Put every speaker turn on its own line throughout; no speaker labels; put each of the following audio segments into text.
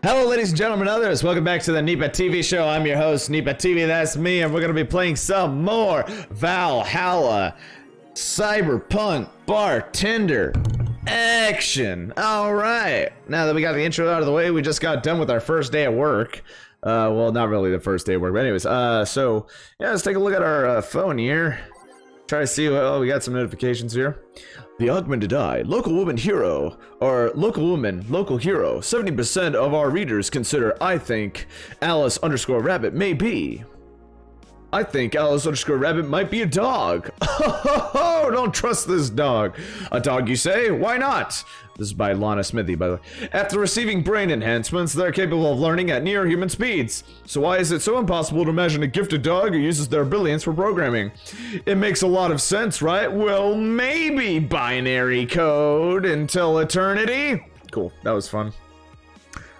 Hello, ladies and gentlemen, others. Welcome back to the Nipa TV show. I'm your host, Nipa TV. That's me, and we're going to be playing some more Valhalla, Cyberpunk, Bartender, action. All right. Now that we got the intro out of the way, we just got done with our first day at work. Well, not really the first day of work, but anyways. So yeah, let's take a look at our phone here. Try to see. Oh, we got some notifications here. The augmented eye, local woman hero, or local woman, local hero. 70% of our readers consider I think Alice_Rabbit may be. I think Alice_Rabbit might be a dog. Oh, don't trust this dog. A dog, you say? Why not? This is by Lana Smithy, by the way. After receiving brain enhancements, they're capable of learning at near human speeds. So why is it so impossible to imagine a gifted dog who uses their brilliance for programming? It makes a lot of sense, right? Well, maybe binary code until eternity. Cool, that was fun.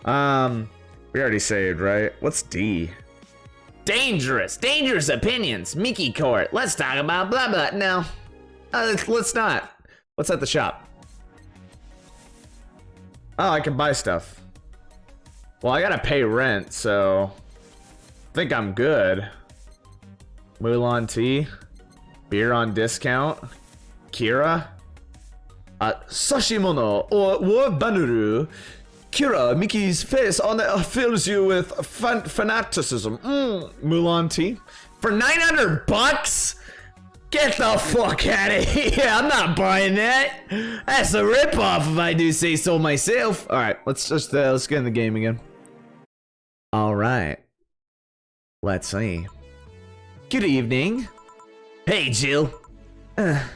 We already saved, right? What's D?
Dangerous opinions, Mickey Court. Let's talk about blah blah. No,
let's not. What's at the shop? Oh, I can buy stuff. Well, I gotta pay rent, so I think I'm good. Mulan tea, beer on discount, Kira, sashimono or banuru. Kira, Mickey's face on it fills you with fanaticism. Mulan tea
for $900? Get the fuck out of here! I'm not buying that. That's a ripoff, if I do say so myself.
All right, let's get in the game again. All right, let's see. Good evening.
Hey, Jill. That's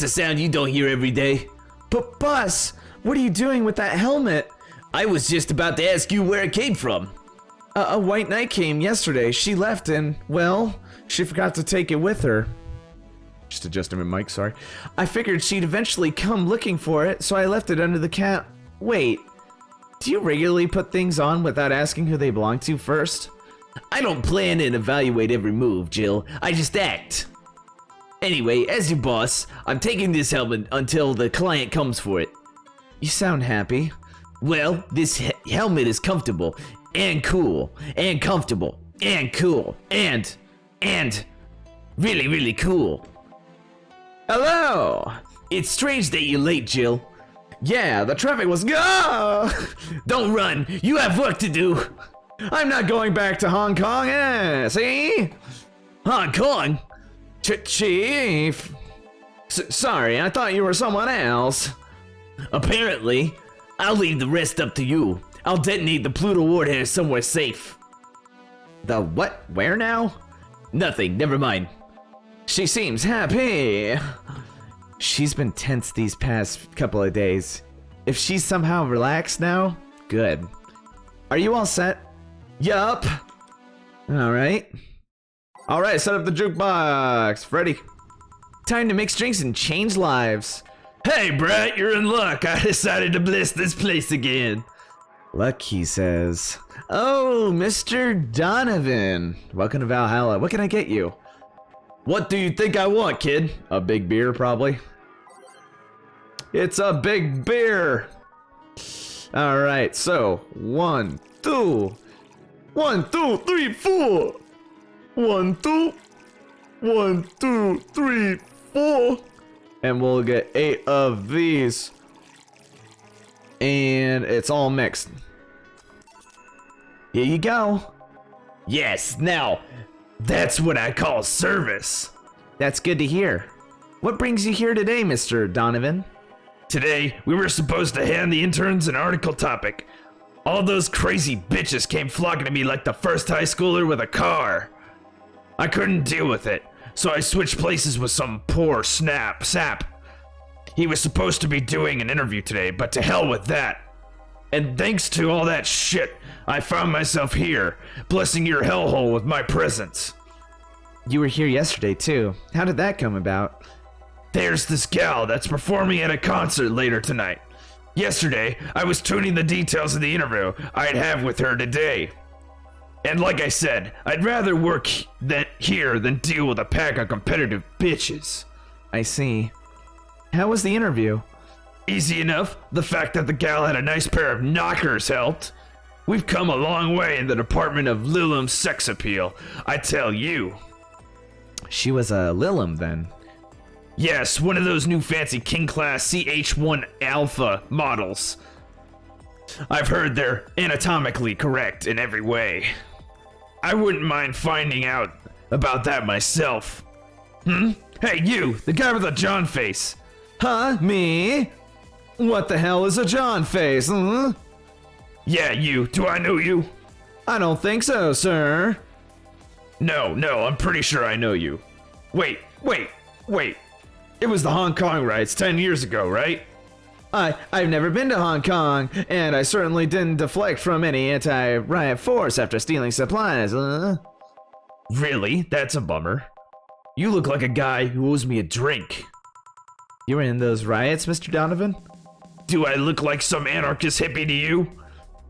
a sound you don't hear every day.
But boss, what are you doing with that helmet?
I was just about to ask you where it came from.
A white knight came yesterday. She left and, well, she forgot to take it with her. Just adjusting my mic, sorry. I figured she'd eventually come looking for it, so I left it under the cat. Wait, do you regularly put things on without asking who they belong to first?
I don't plan and evaluate every move, Jill. I just act. Anyway, as your boss, I'm taking this helmet until the client comes for it.
You sound happy.
Well, this helmet is comfortable and cool and comfortable and cool and really, really cool.
Hello!
It's strange that you're late, Jill.
Yeah, the traffic was
Don't run, you have work to do.
I'm not going back to Hong Kong, see?
Hong Kong?
Chief. Sorry, I thought you were someone else.
Apparently. I'll leave the rest up to you. I'll detonate the Pluto warhead somewhere safe.
The what? Where now?
Nothing, never mind.
She seems happy. She's been tense these past couple of days. If she's somehow relaxed now, good. Are you all set?
Yup.
Alright, set up the jukebox. Freddy. Time to mix drinks and change lives.
Hey, Brett, you're in luck. I decided to bless this place again.
Luck, he says. Oh, Mr. Donovan. Welcome to Valhalla. What can I get you?
What do you think I want, kid?
A big beer, probably. It's a big beer. All right, so 1, 2, 1, 2, 3, 4. 1, 2, 1, 2, 3, 4. And we'll get 8 of these. And it's all mixed. Here you go.
Yes, now, that's what I call service.
That's good to hear. What brings you here today, Mr. Donovan?
Today, we were supposed to hand the interns an article topic. All those crazy bitches came flocking to me like the first high schooler with a car. I couldn't deal with it, so I switched places with some poor sap. He was supposed to be doing an interview today, but to hell with that. And thanks to all that shit, I found myself here, blessing your hellhole with my presence.
You were here yesterday, too. How did that come about?
There's this gal that's performing at a concert later tonight. Yesterday, I was tuning the details of the interview I'd have with her today. And like I said, I'd rather work here than deal with a pack of competitive bitches.
I see. How was the interview?
Easy enough. The fact that the gal had a nice pair of knockers helped. We've come a long way in the department of Lilum's sex appeal, I tell you.
She was a Lilum then.
Yes, one of those new fancy King Class CH1 Alpha models. I've heard they're anatomically correct in every way. I wouldn't mind finding out about that myself. Hey, you, the guy with the John face.
Huh? Me? What the hell is a John face? Huh?
Yeah, you. Do I know you?
I don't think so, sir.
No, I'm pretty sure I know you. Wait. It was the Hong Kong riots 10 years ago, right?
I've never been to Hong Kong, and I certainly didn't deflect from any anti-riot force after stealing supplies.
Really? That's a bummer. You look like a guy who owes me a drink.
You were in those riots, Mr. Donovan?
Do I look like some anarchist hippie to you?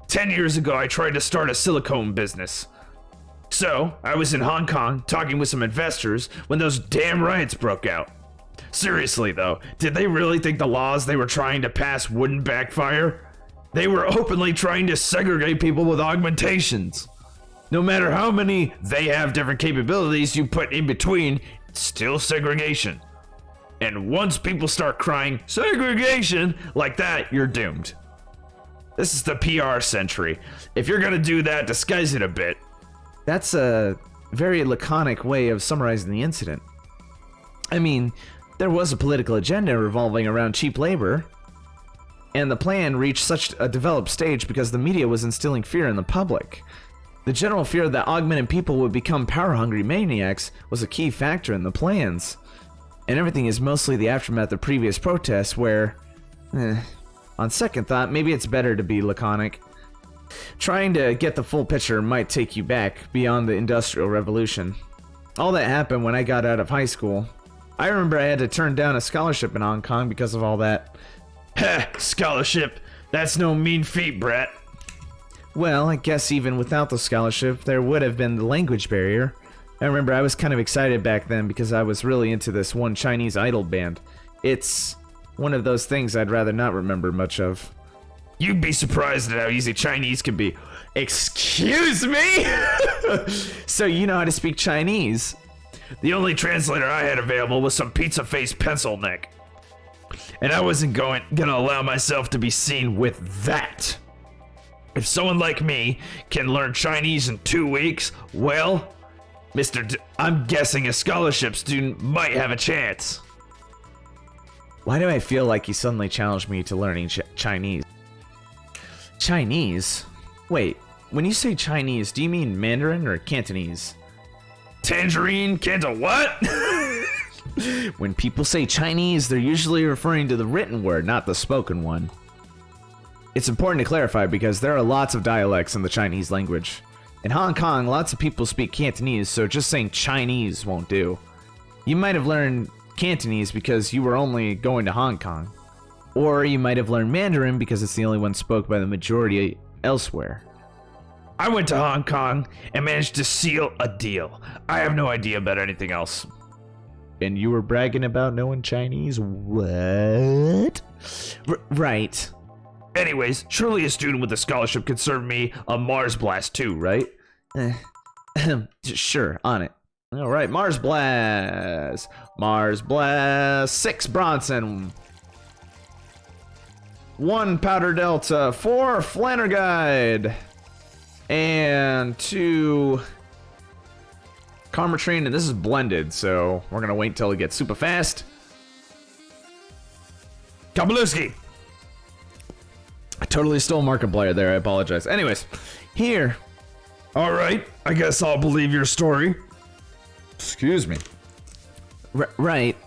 10 years ago, I tried to start a silicone business. So, I was in Hong Kong talking with some investors when those damn riots broke out. Seriously though, did they really think the laws they were trying to pass wouldn't backfire? They were openly trying to segregate people with augmentations. No matter how many they have different capabilities you put in between, it's still segregation. And once people start crying, segregation, like that, you're doomed. This is the PR century. If you're gonna do that, disguise it a bit.
That's a very laconic way of summarizing the incident. I mean, there was a political agenda revolving around cheap labor, and the plan reached such a developed stage because the media was instilling fear in the public. The general fear that augmented people would become power-hungry maniacs was a key factor in the plans. And everything is mostly the aftermath of previous protests where, on second thought, maybe it's better to be laconic. Trying to get the full picture might take you back beyond the Industrial Revolution. All that happened when I got out of high school. I remember I had to turn down a scholarship in Hong Kong because of all that.
Heh, scholarship. That's no mean feat, brat.
Well, I guess even without the scholarship, there would have been the language barrier. I remember I was kind of excited back then because I was really into this one Chinese idol band. It's one of those things I'd rather not remember much of.
You'd be surprised at how easy Chinese can be. Excuse me?
So you know how to speak Chinese?
The only translator I had available was some pizza-faced pencil neck. And I wasn't gonna allow myself to be seen with that. If someone like me can learn Chinese in 2 weeks, well, I'm guessing a scholarship student might have a chance.
Why do I feel like you suddenly challenged me to learning Chinese? Chinese? Wait, when you say Chinese, do you mean Mandarin or Cantonese?
Tangerine? Canto what?
When people say Chinese, they're usually referring to the written word, not the spoken one. It's important to clarify because there are lots of dialects in the Chinese language. In Hong Kong, lots of people speak Cantonese, so just saying Chinese won't do. You might have learned Cantonese because you were only going to Hong Kong. Or you might have learned Mandarin because it's the only one spoke by the majority elsewhere.
I went to Hong Kong and managed to seal a deal. I have no idea about anything else.
And you were bragging about knowing Chinese? What? Right.
Anyways, surely a student with a scholarship could serve me a Mars Blast too, right?
Sure, on it. All right, Mars Blast. Mars Blast. 6 Bronson. 1 Powder Delta. 4 Flanner Guide. And 2 Karma-Train, and this is blended, so we're gonna wait until it gets super fast.
Kabaluski!
I totally stole Markiplier there, I apologize. Anyways, here.
Alright, I guess I'll believe your story.
Excuse me. Right.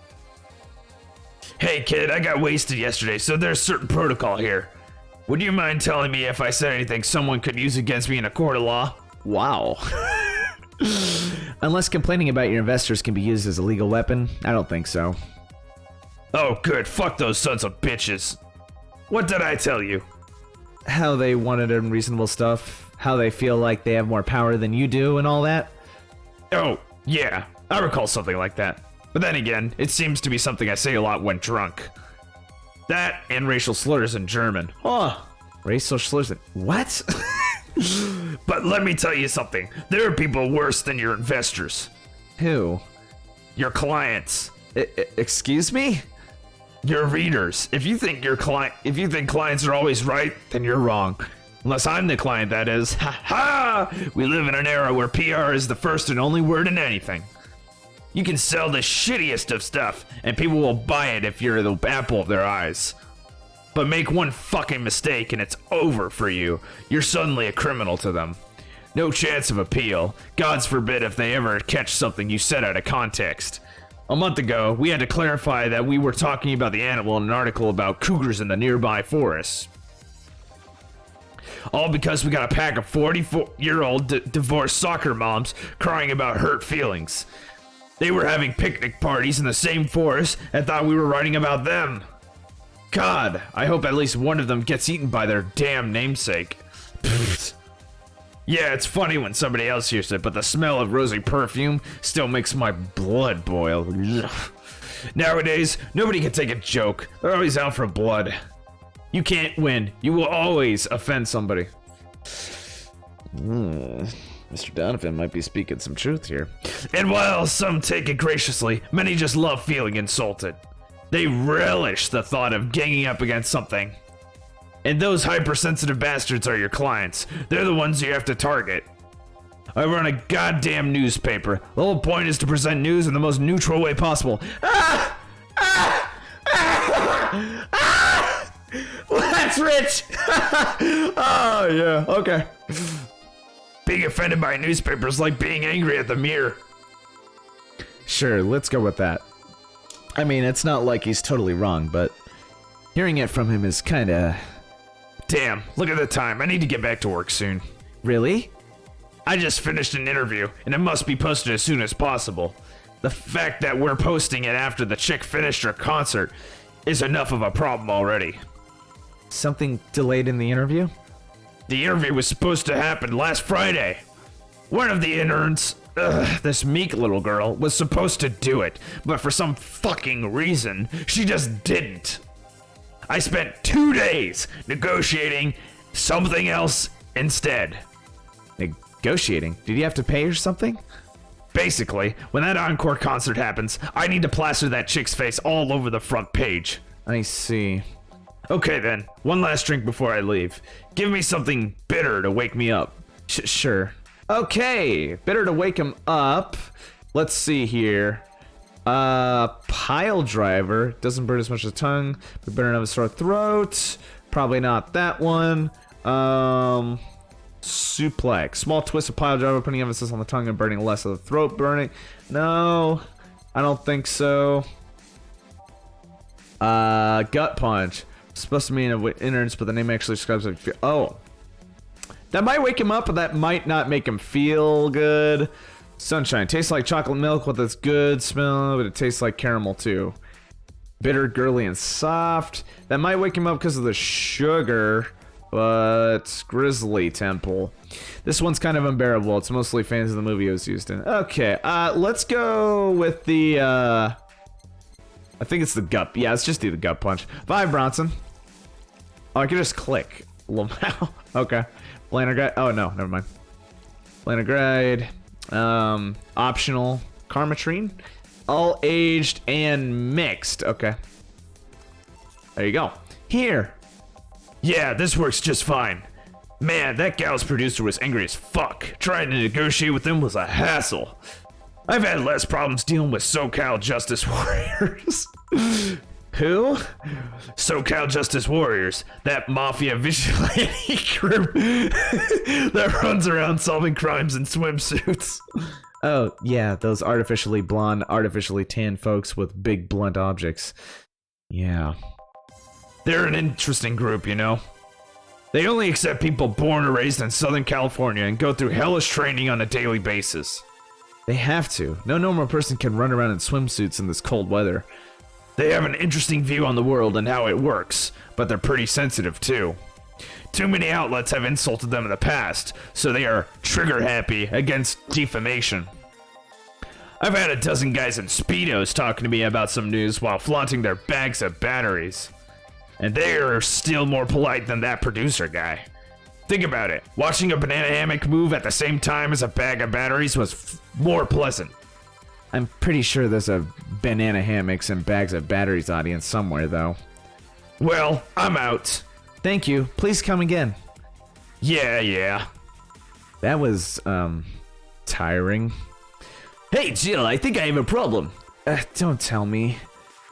Hey kid, I got wasted yesterday, so there's certain protocol here. Would you mind telling me if I said anything someone could use against me in a court of law?
Wow. Unless complaining about your investors can be used as a legal weapon, I don't think so.
Oh good, fuck those sons of bitches. What did I tell you?
How they wanted unreasonable stuff, how they feel like they have more power than you do and all that?
Oh, yeah, I recall something like that. But then again, it seems to be something I say a lot when drunk. That and racial slurs in German.
Oh, racial slurs. What?
But let me tell you something. There are people worse than your investors.
Who?
Your clients.
Excuse me?
Your readers. If you think clients are always right, then you're wrong. Unless I'm the client, that is. Ha ha! We live in an era where PR is the first and only word in anything. You can sell the shittiest of stuff, and people will buy it if you're the apple of their eyes. But make one fucking mistake and it's over for you. You're suddenly a criminal to them. No chance of appeal. God's forbid if they ever catch something you said out of context. A month ago, we had to clarify that we were talking about the animal in an article about cougars in the nearby forests. All because we got a pack of 44-year-old divorced soccer moms crying about hurt feelings. They were having picnic parties in the same forest and thought we were writing about them. God, I hope at least one of them gets eaten by their damn namesake. Yeah, it's funny when somebody else hears it, but the smell of rosy perfume still makes my blood boil. Nowadays, nobody can take a joke. They're always out for blood. You can't win. You will always offend somebody.
Mr. Donovan might be speaking some truth here.
And while some take it graciously, many just love feeling insulted. They relish the thought of ganging up against something. And those hypersensitive bastards are your clients. They're the ones you have to target. I run a goddamn newspaper. The whole point is to present news in the most neutral way possible.
Well, that's rich. Oh, yeah, okay.
Being offended by a newspaper is like being angry at the mirror.
Sure, let's go with that. I mean, it's not like he's totally wrong, but hearing it from him is kinda...
Damn, look at the time. I need to get back to work soon.
Really?
I just finished an interview, and it must be posted as soon as possible. The fact that we're posting it after the chick finished her concert is enough of a problem already.
Something delayed in the interview?
The interview was supposed to happen last Friday. One of the interns, this meek little girl, was supposed to do it, but for some fucking reason, she just didn't. I spent 2 days negotiating something else instead.
Negotiating? Did you have to pay or something?
Basically, when that encore concert happens, I need to plaster that chick's face all over the front page.
I see.
Okay then, one last drink before I leave. Give me something bitter to wake me up.
Sure. Okay, bitter to wake him up. Let's see here. Pile driver. Doesn't burn as much as the tongue, but better have a sore throat. Probably not that one. Suplex. Small twist of pile driver, putting emphasis on the tongue and burning less of the throat burning. No, I don't think so. Gut punch. Supposed to mean innards, but the name actually describes it. Oh. That might wake him up, but that might not make him feel good. Sunshine. Tastes like chocolate milk with its good smell, but it tastes like caramel too. Bitter, girly, and soft. That might wake him up because of the sugar, but Grizzly Temple. This one's kind of unbearable. It's mostly fans of the movie it was used in. Okay, let's go with the, I think it's the gut. Yeah, let's just do the gut punch. 5 Bronson. Oh, I can just click. Okay. Planar guide. Oh, no, never mind. Planar guide. Optional. Karmatrine. All aged and mixed. Okay. There you go. Here.
Yeah, this works just fine. Man, that gal's producer was angry as fuck. Trying to negotiate with him was a hassle. I've had less problems dealing with SoCal Justice Warriors.
Who?
SoCal Justice Warriors, that mafia vigilante group that runs around solving crimes in swimsuits.
Oh, yeah, those artificially blonde, artificially tan folks with big blunt objects. Yeah.
They're an interesting group, you know. They only accept people born or raised in Southern California and go through hellish training on a daily basis.
They have to. No normal person can run around in swimsuits in this cold weather.
They have an interesting view on the world and how it works, but they're pretty sensitive too. Too many outlets have insulted them in the past, so they are trigger happy against defamation. I've had a dozen guys in Speedos talking to me about some news while flaunting their bags of batteries. and they are still more polite than that producer guy. Think about it. Watching a banana hammock move at the same time as a bag of batteries was more pleasant.
I'm pretty sure there's a banana hammocks and bags of batteries audience somewhere, though.
Well, I'm out.
Thank you. Please come again.
Yeah.
That was, tiring.
Hey, Jill, I think I have a problem.
Don't tell me.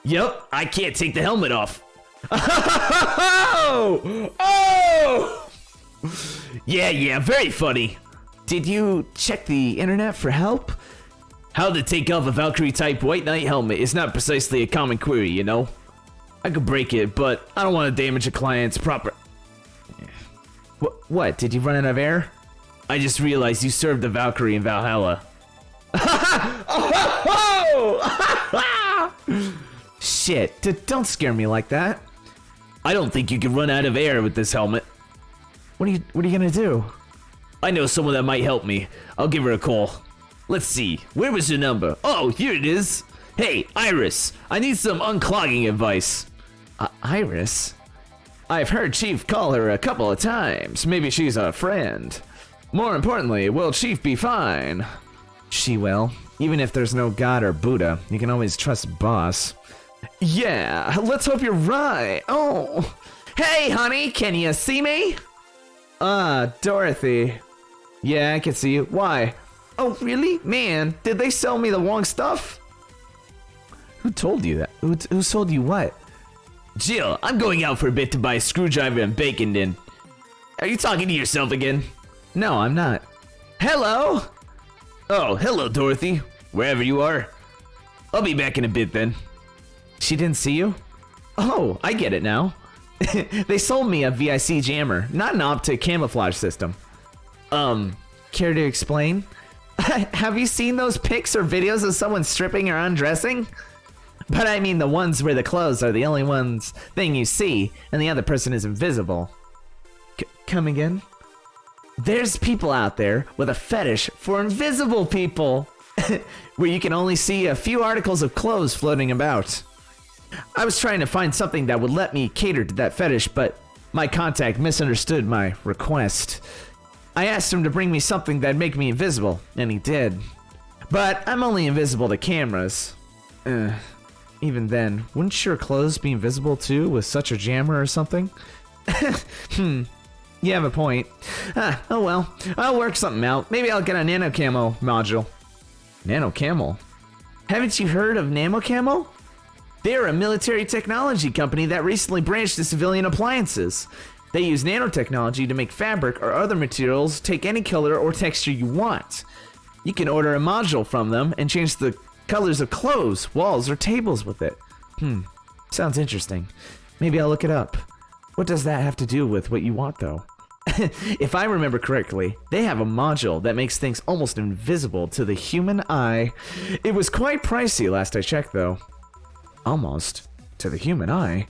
Yup, I can't take the helmet off.
Oh!
Yeah, very funny.
Did you check the internet for help?
How to take off a Valkyrie-type White Knight helmet is not precisely a common query, you know? I could break it, but I don't want to damage a client's proper...
What? Did you run out of air?
I just realized you served the Valkyrie in Valhalla.
Shit, don't scare me like that.
I don't think you can run out of air with this helmet.
What are you gonna do?
I know someone that might help me. I'll give her a call. Let's see, where was your number? Oh, here it is. Hey, Iris, I need some unclogging advice.
Iris? I've heard Chief call her a couple of times. Maybe she's a friend. More importantly, will Chief be fine? She will. Even if there's no God or Buddha, you can always trust Boss. Yeah, let's hope you're right. Oh. Hey, honey, can you see me? Dorothy. Yeah, I can see you. Why? Oh, really? Man, did they sell me the wrong stuff? Who told you that? Who sold you what?
Jill, I'm going out for a bit to buy a screwdriver and bacon din. Are you talking to yourself again?
No, I'm not. Hello?
Oh, hello, Dorothy. Wherever you are. I'll be back in a bit then.
She didn't see you? Oh, I get it now. They sold me a VIC jammer, not an optic camouflage system. Care to explain? Have you seen those pics or videos of someone stripping or undressing? But I mean the ones where the clothes are the only thing you see, and the other person is invisible. Come again? There's people out there with a fetish for invisible people, where you can only see a few articles of clothes floating about. I was trying to find something that would let me cater to that fetish, but my contact misunderstood my request. I asked him to bring me something that'd make me invisible, and he did. But I'm only invisible to cameras. Even then, wouldn't your clothes be invisible too with such a jammer or something? You have a point. Oh well, I'll work something out. Maybe I'll get a nano camo module. Nano camo? Haven't you heard of nano camo? They're a military technology company that recently branched to civilian appliances. They use nanotechnology to make fabric or other materials take any color or texture you want. You can order a module from them and change the colors of clothes, walls, or tables with it. Sounds interesting. Maybe I'll look it up. What does that have to do with what you want, though? If I remember correctly, they have a module that makes things almost invisible to the human eye. It was quite pricey last I checked, though. Almost. To the human eye?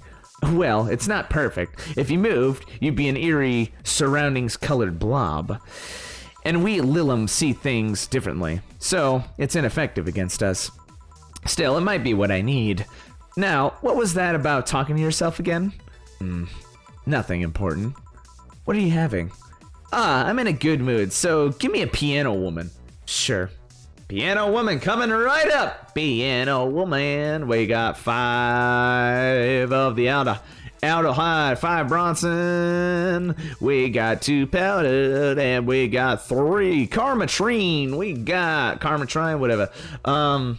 Well, it's not perfect. If you moved, you'd be an eerie, surroundings-colored blob. And we Lilum see things differently, so it's ineffective against us. Still, it might be what I need. Now, what was that about talking to yourself again? Nothing important. What are you having? I'm in a good mood, so give me a piano woman. Sure. Piano woman coming right up. Piano woman. We got 5 of the Aldo High, 5 Bronson. We got 2 powdered, and we got 3 Carmatrine. We got Carmatrine, whatever. I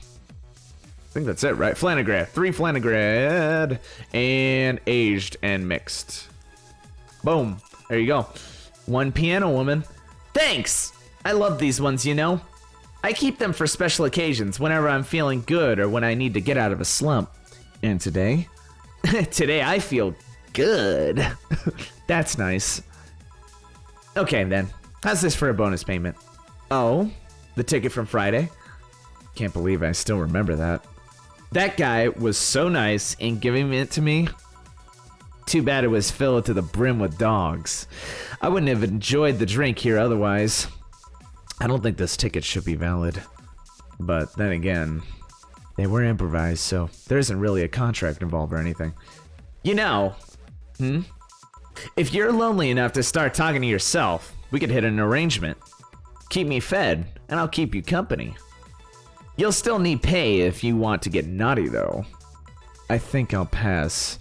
think that's it, right? Flanagrad. 3 Flanagrad, and aged and mixed. Boom. There you go. 1 piano woman. Thanks. I love these ones, you know. I keep them for special occasions, whenever I'm feeling good or when I need to get out of a slump. And today? Today I feel good. That's nice. Okay then, how's this for a bonus payment? Oh, the ticket from Friday? Can't believe I still remember that. That guy was so nice in giving it to me. Too bad it was filled to the brim with dogs. I wouldn't have enjoyed the drink here otherwise. I don't think this ticket should be valid. But then again, they were improvised, so there isn't really a contract involved or anything. You know, If you're lonely enough to start talking to yourself, we could hit an arrangement. Keep me fed, and I'll keep you company. You'll still need pay if you want to get naughty, though. I think I'll pass.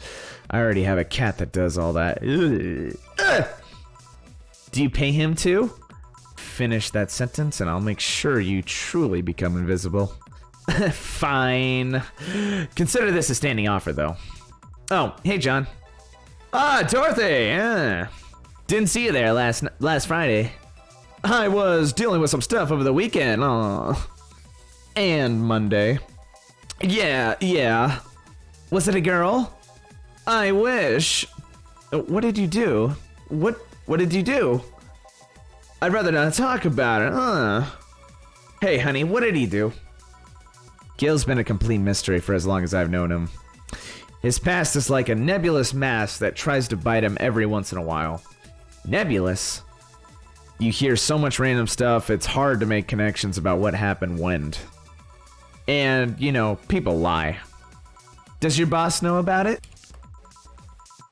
I already have a cat that does all that. Do you pay him too? Finish that sentence, and I'll make sure you truly become invisible. Fine. Consider this a standing offer, though. Oh, hey, John. Ah, Dorothy! Yeah. Didn't see you there last Friday. I was dealing with some stuff over the weekend. And Monday. Yeah. Was it a girl? I wish. What did you do? What did you do? I'd rather not talk about it. Hey, honey, what did he do? Gil's been a complete mystery for as long as I've known him. His past is like a nebulous mass that tries to bite him every once in a while. Nebulous? You hear so much random stuff, it's hard to make connections about what happened when. And, people lie. Does your boss know about it?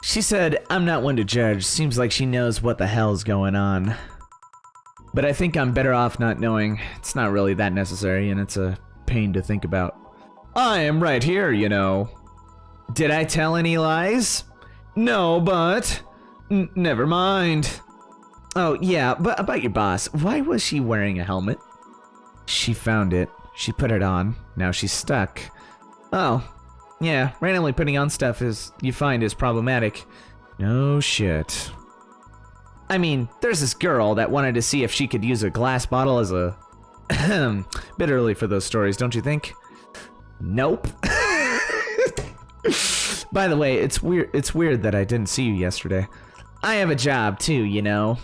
She said, I'm not one to judge. Seems like she knows what the hell's going on. But I think I'm better off not knowing. It's not really that necessary, and it's a pain to think about. I am right here, Did I tell any lies? No, but... never mind. Oh, yeah, but about your boss, why was she wearing a helmet? She found it. She put it on. Now she's stuck. Oh, yeah, randomly putting on stuff you find is problematic. No shit. I mean, there's this girl that wanted to see if she could use a glass bottle as a... bit early for those stories, don't you think? Nope. By the way, it's weird that I didn't see you yesterday. I have a job too,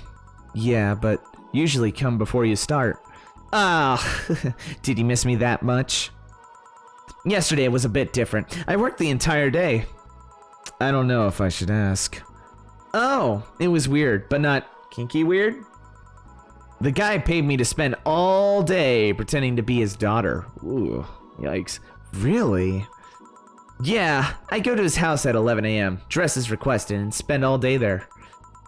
Yeah, but usually come before you start. Did you miss me that much? Yesterday was a bit different. I worked the entire day. I don't know if I should ask. Oh, it was weird, but not kinky weird? The guy paid me to spend all day pretending to be his daughter. Ooh, yikes. Really? Yeah, I go to his house at 11 a.m., dress as requested, and spend all day there.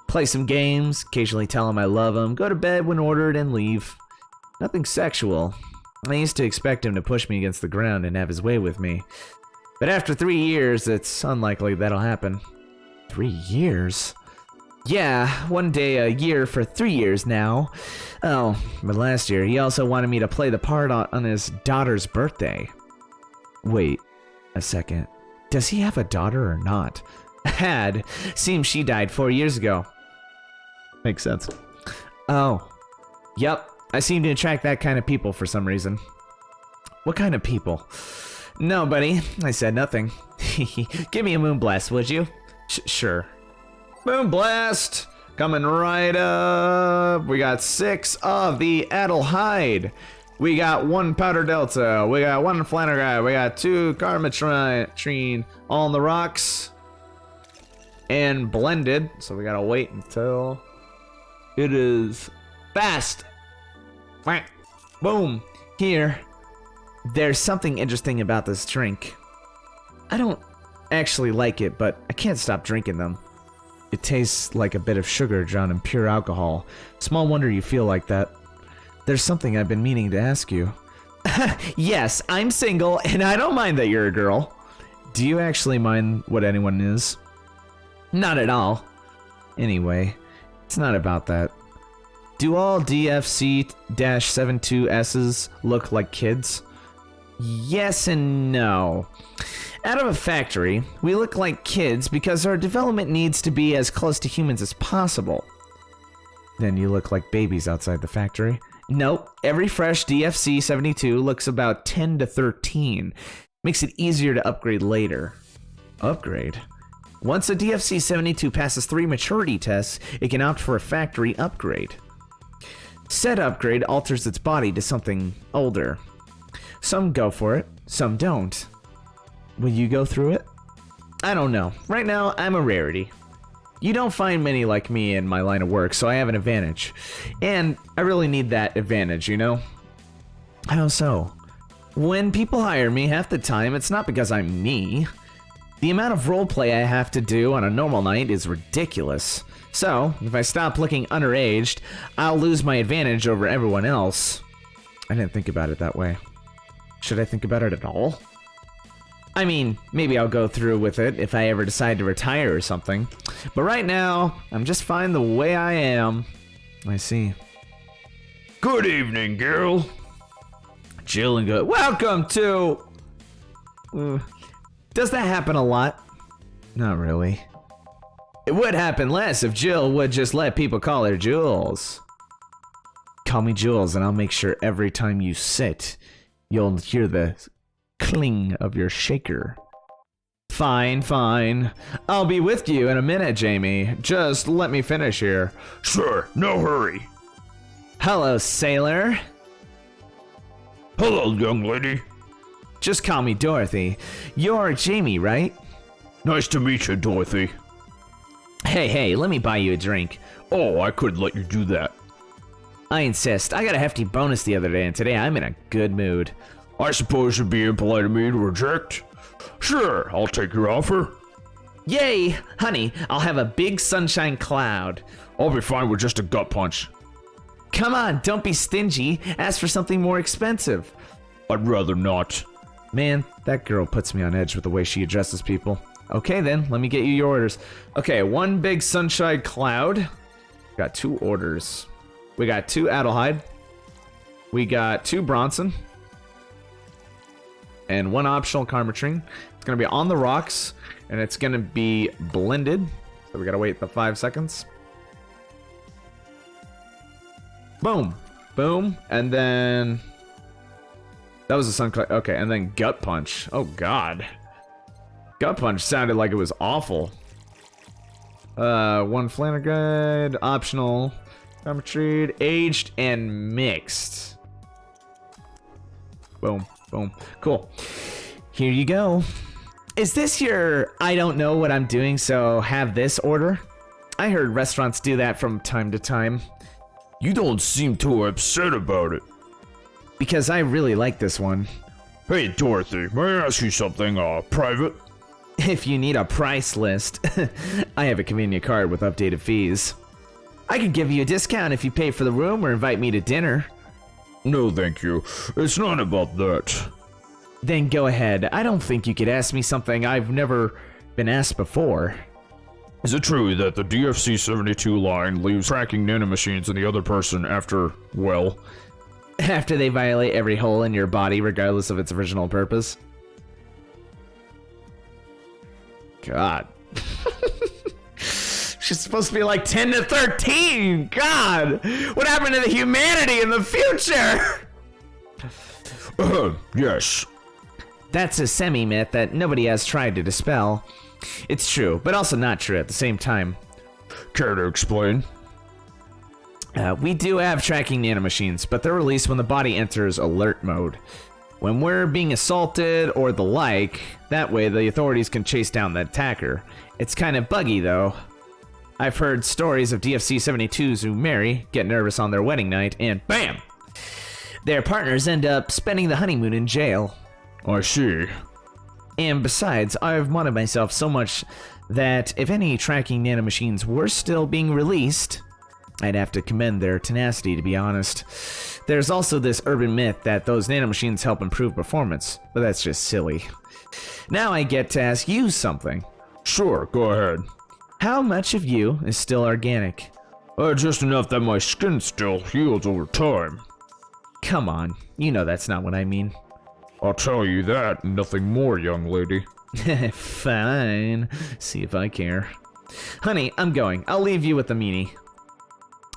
Play some games, occasionally tell him I love him, go to bed when ordered, and leave. Nothing sexual. I used to expect him to push me against the ground and have his way with me. But after 3 years, it's unlikely that'll happen. 3 years? Yeah, one day a year for 3 years now. Oh, but last year he also wanted me to play the part on his daughter's birthday. Wait a second. Does he have a daughter or not? Had. Seems she died 4 years ago. Makes sense. Oh. Yep. I seem to attract that kind of people for some reason. What kind of people? No, buddy. I said nothing. Give me a moonblast, would you? Sure. Moonblast! Coming right up. We got 6 of the Adelhyde. We got 1 Powder Delta. We got 1 Flannery. We got 2 Karmatrine on the rocks. And blended. So we gotta wait until it is fast. Boom. Here. There's something interesting about this drink. I don't actually like it, but I can't stop drinking them. It tastes like a bit of sugar drowned in pure alcohol. Small wonder you feel like that. There's something I've been meaning to ask you. Yes, I'm single, and I don't mind that you're a girl. Do you actually mind what anyone is? Not at all. Anyway, it's not about that. Do all DFC-72S's look like kids? Yes and no. Out of a factory, we look like kids because our development needs to be as close to humans as possible. Then you look like babies outside the factory? Nope, every fresh DFC-72 looks about 10 to 13. Makes it easier to upgrade later. Upgrade? Once a DFC-72 passes 3 maturity tests, it can opt for a factory upgrade. Said upgrade alters its body to something older. Some go for it, some don't. Will you go through it? I don't know. Right now, I'm a rarity. You don't find many like me in my line of work, so I have an advantage. And I really need that advantage, How so? When people hire me, half the time, it's not because I'm me. The amount of roleplay I have to do on a normal night is ridiculous. So, if I stop looking underaged, I'll lose my advantage over everyone else. I didn't think about it that way. Should I think about it at all? I mean, maybe I'll go through with it if I ever decide to retire or something. But right now, I'm just fine the way I am. I see.
Good evening, girl.
Jill and go, welcome to... Does that happen a lot? Not really. It would happen less if Jill would just let people call her Jules. Call me Jules and I'll make sure every time you sit, you'll hear the cling of your shaker. Fine, fine. I'll be with you in a minute, Jamie. Just let me finish here.
Sure, no hurry.
Hello, sailor.
Hello, young lady.
Just call me Dorothy. You're Jamie, right?
Nice to meet you, Dorothy.
Hey, let me buy you a drink.
Oh, I couldn't let you do that.
I insist. I got a hefty bonus the other day, and today I'm in a good mood.
I suppose it'd be impolite of me to reject. Sure, I'll take your offer.
Yay! Honey, I'll have a big sunshine cloud.
I'll be fine with just a gut punch.
Come on, don't be stingy. Ask for something more expensive.
I'd rather not.
Man, that girl puts me on edge with the way she addresses people. Okay then, let me get you your orders. Okay, one big sunshine cloud. Got 2 orders. We got 2 Adelheid. We got 2 Bronson. And 1 optional Karmatring. It's gonna be on the rocks, and it's gonna be blended. So we gotta wait the 5 seconds. Boom. Boom. And then... That was a sun cloud. Okay, and then Gut Punch. Oh, God. Gut Punch sounded like it was awful. 1 Flanner Guide. Optional. Karmatring. Aged and mixed. Boom. Boom. Cool. Here you go. Is this your I don't know what I'm doing, so have this order? I heard restaurants do that from time to time.
You don't seem too upset about it.
Because I really like this one.
Hey, Dorothy, may I ask you something, private?
If you need a price list, I have a convenient card with updated fees. I could give you a discount if you pay for the room or invite me to dinner.
No, thank you. It's not about that.
Then go ahead. I don't think you could ask me something I've never been asked before.
Is it true that the DFC-72 line leaves tracking nanomachines in the other person after, well...
After they violate every hole in your body, regardless of its original purpose? God. She's supposed to be like 10 to 13! God! What happened to the humanity in the future?
Yes.
That's a semi-myth that nobody has tried to dispel. It's true, but also not true at the same time.
Care to explain?
We do have tracking nanomachines, but they're released when the body enters alert mode. When we're being assaulted or the like, that way the authorities can chase down the attacker. It's kind of buggy though. I've heard stories of DFC-72s who marry, get nervous on their wedding night, and BAM! Their partners end up spending the honeymoon in jail.
I see.
And besides, I've modded myself so much that if any tracking nanomachines were still being released, I'd have to commend their tenacity, to be honest. There's also this urban myth that those nanomachines help improve performance, but that's just silly. Now I get to ask you something.
Sure, go ahead.
How much of you is still organic?
Just enough that my skin still heals over time.
Come on, you know that's not what I mean.
I'll tell you that and nothing more, young lady.
Fine. See if I care. Honey, I'm going. I'll leave you with the meanie.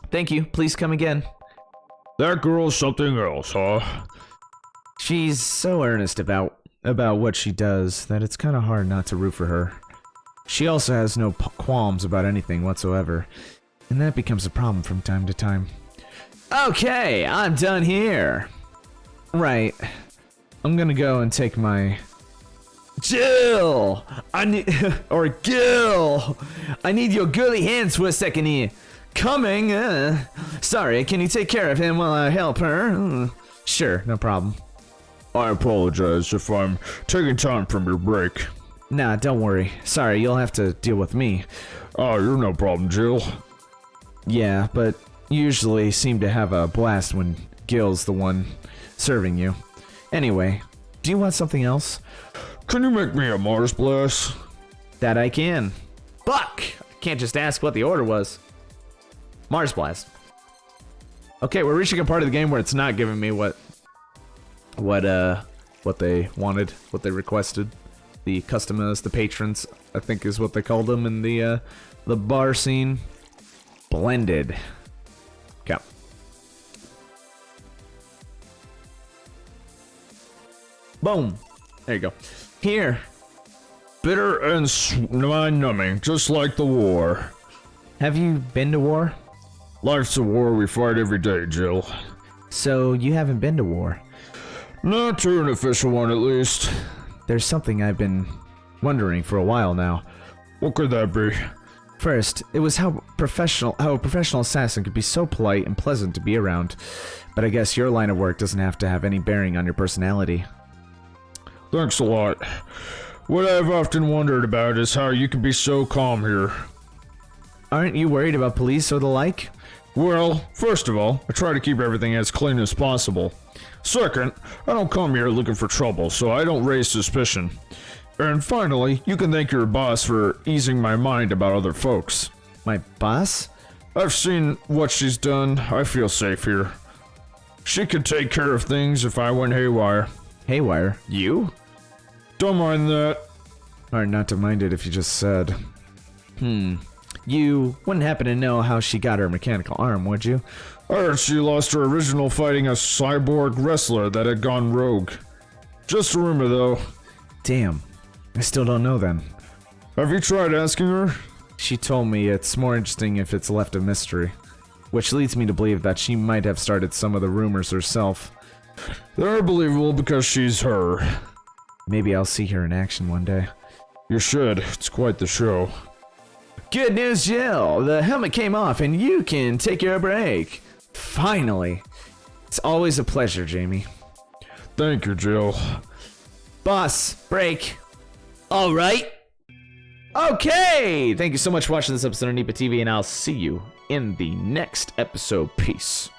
Thank you. Please come again.
That girl's something else, huh?
She's so earnest about what she does that it's kind of hard not to root for her. She also has no qualms about anything whatsoever, and that becomes a problem from time to time. Okay, I'm done here. Right. I'm gonna go and take my... Jill! I need... or Gil! I need your girly hands for a second here. Coming! Sorry, can you take care of him while I help her? Sure, no problem.
I apologize if I'm taking time from your break.
Nah, don't worry. Sorry, you'll have to deal with me.
Oh, you're no problem, Jill.
Yeah, but you usually seem to have a blast when Gil's the one serving you. Anyway, do you want something else?
Can you make me a Mars Blast?
That I can. Fuck! I can't just ask what the order was. Mars Blast. Okay, we're reaching a part of the game where it's not giving me what they wanted, what they requested. The customers, the patrons, I think is what they called them in the bar scene. Blended. Okay. Boom. There you go. Here.
Bitter and mind-numbing, just like the war.
Have you been to war?
Life's a war we fight every day, Jill.
So you haven't been to war?
Not to an official one, at least.
There's something I've been wondering for a while now.
What could that be?
First, it was how a professional assassin could be so polite and pleasant to be around. But I guess your line of work doesn't have to have any bearing on your personality.
Thanks a lot. What I've often wondered about is how you can be so calm here.
Aren't you worried about police or the like?
Well, first of all, I try to keep everything as clean as possible. Second, I don't come here looking for trouble, so I don't raise suspicion. And finally, you can thank your boss for easing my mind about other folks.
My boss?
I've seen what she's done. I feel safe here. She could take care of things if I went haywire.
Haywire? You?
Don't mind that.
Or not to mind it if you just said. You wouldn't happen to know how she got her mechanical arm, would you?
I heard she lost her original fighting a cyborg wrestler that had gone rogue. Just a rumor, though.
Damn. I still don't know then.
Have you tried asking her?
She told me it's more interesting if it's left a mystery. Which leads me to believe that she might have started some of the rumors herself.
They're believable because she's her.
Maybe I'll see her in action one day.
You should. It's quite the show.
Good news, Jill. The helmet came off and you can take your break. Finally. It's always a pleasure, Jamie.
Thank you, Jill.
Boss, break. All right. Okay. Thank you so much for watching this episode of Nipa TV, and I'll see you in the next episode. Peace.